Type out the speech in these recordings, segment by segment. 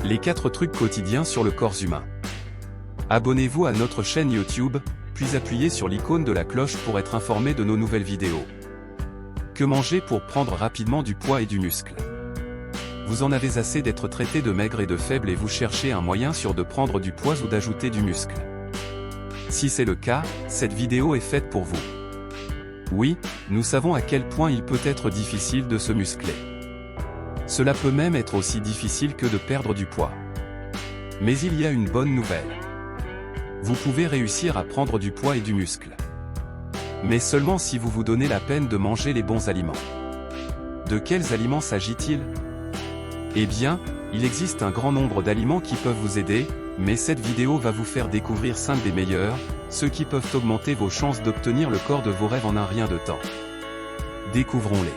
Les 4 trucs quotidiens sur le corps humain. Abonnez-vous à notre chaîne YouTube, puis appuyez sur l'icône de la cloche pour être informé de nos nouvelles vidéos. Que manger pour prendre rapidement du poids et du muscle? Vous en avez assez d'être traité de maigre et de faible et vous cherchez un moyen sûr de prendre du poids ou d'ajouter du muscle. Si c'est le cas, cette vidéo est faite pour vous. Oui, nous savons à quel point il peut être difficile de se muscler. Cela peut même être aussi difficile que de perdre du poids. Mais il y a une bonne nouvelle. Vous pouvez réussir à prendre du poids et du muscle. Mais seulement si vous vous donnez la peine de manger les bons aliments. De quels aliments s'agit-il? Eh bien, il existe un grand nombre d'aliments qui peuvent vous aider, mais cette vidéo va vous faire découvrir 5 des meilleurs, ceux qui peuvent augmenter vos chances d'obtenir le corps de vos rêves en un rien de temps. Découvrons-les.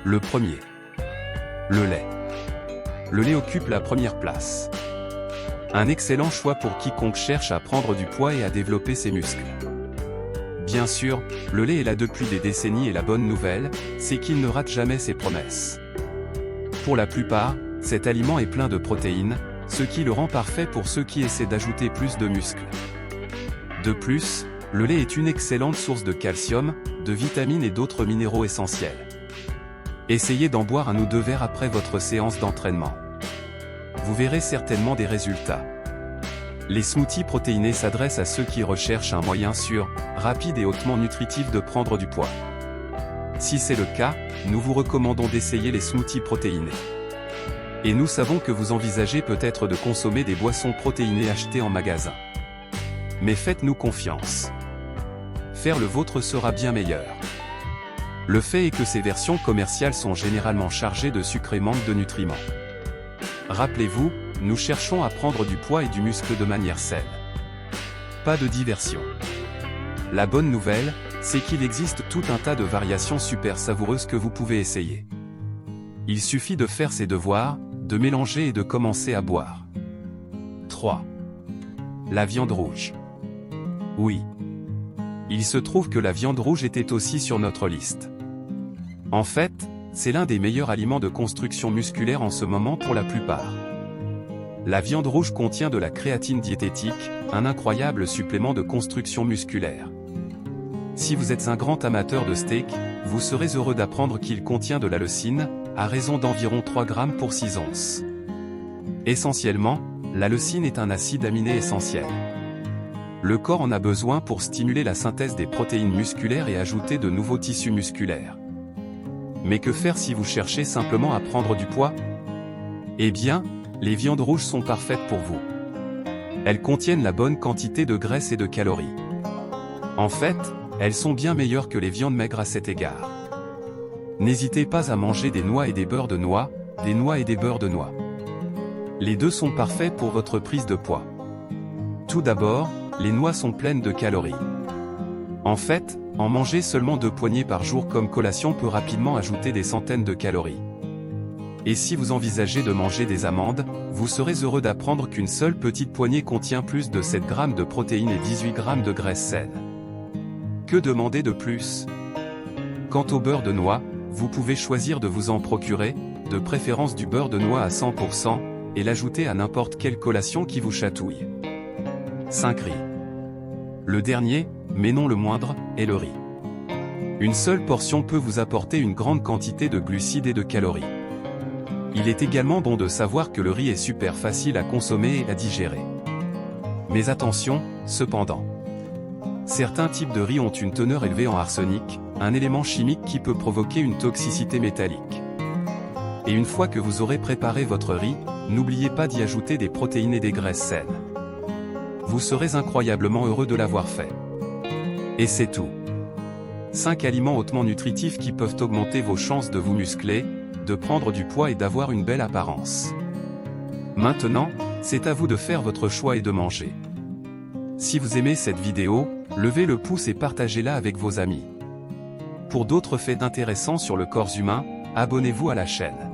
Le premier. Le lait. Le lait occupe la première place. Un excellent choix pour quiconque cherche à prendre du poids et à développer ses muscles. Bien sûr, le lait est là depuis des décennies et la bonne nouvelle, c'est qu'il ne rate jamais ses promesses. Pour la plupart, cet aliment est plein de protéines, ce qui le rend parfait pour ceux qui essaient d'ajouter plus de muscles. De plus, le lait est une excellente source de calcium, de vitamines et d'autres minéraux essentiels. Essayez d'en boire 1 ou 2 verres après votre séance d'entraînement. Vous verrez certainement des résultats. Les smoothies protéinés s'adressent à ceux qui recherchent un moyen sûr, rapide et hautement nutritif de prendre du poids. Si c'est le cas, nous vous recommandons d'essayer les smoothies protéinés. Et nous savons que vous envisagez peut-être de consommer des boissons protéinées achetées en magasin. Mais faites-nous confiance. Faire le vôtre sera bien meilleur. Le fait est que ces versions commerciales sont généralement chargées de sucre et manquent de nutriments. Rappelez-vous, nous cherchons à prendre du poids et du muscle de manière saine. Pas de diversion. La bonne nouvelle, c'est qu'il existe tout un tas de variations super savoureuses que vous pouvez essayer. Il suffit de faire ses devoirs, de mélanger et de commencer à boire. 3. La viande rouge. Oui. Il se trouve que la viande rouge était aussi sur notre liste. En fait, c'est l'un des meilleurs aliments de construction musculaire en ce moment pour la plupart. La viande rouge contient de la créatine diététique, un incroyable supplément de construction musculaire. Si vous êtes un grand amateur de steak, vous serez heureux d'apprendre qu'il contient de la leucine, à raison d'environ 3 grammes pour 6 onces. Essentiellement, la leucine est un acide aminé essentiel. Le corps en a besoin pour stimuler la synthèse des protéines musculaires et ajouter de nouveaux tissus musculaires. Mais que faire si vous cherchez simplement à prendre du poids? Eh bien, les viandes rouges sont parfaites pour vous. Elles contiennent la bonne quantité de graisse et de calories. En fait, elles sont bien meilleures que les viandes maigres à cet égard. N'hésitez pas à manger des noix et des beurres de noix, des noix et des beurres de noix. Les deux sont parfaits pour votre prise de poids. Tout d'abord, les noix sont pleines de calories. En fait, en manger seulement 2 poignées par jour comme collation peut rapidement ajouter des centaines de calories. Et si vous envisagez de manger des amandes, vous serez heureux d'apprendre qu'une seule petite poignée contient plus de 7 grammes de protéines et 18 grammes de graisse saine. Que demander de plus? Quant au beurre de noix, vous pouvez choisir de vous en procurer, de préférence du beurre de noix à 100%, et l'ajouter à n'importe quelle collation qui vous chatouille. 5 riz. Le dernier, mais non le moindre, est le riz. Une seule portion peut vous apporter une grande quantité de glucides et de calories. Il est également bon de savoir que le riz est super facile à consommer et à digérer. Mais attention, cependant. Certains types de riz ont une teneur élevée en arsenic, un élément chimique qui peut provoquer une toxicité métallique. Et une fois que vous aurez préparé votre riz, n'oubliez pas d'y ajouter des protéines et des graisses saines. Vous serez incroyablement heureux de l'avoir fait. Et c'est tout. 5 aliments hautement nutritifs qui peuvent augmenter vos chances de vous muscler, de prendre du poids et d'avoir une belle apparence. Maintenant, c'est à vous de faire votre choix et de manger. Si vous aimez cette vidéo, levez le pouce et partagez-la avec vos amis. Pour d'autres faits intéressants sur le corps humain, abonnez-vous à la chaîne.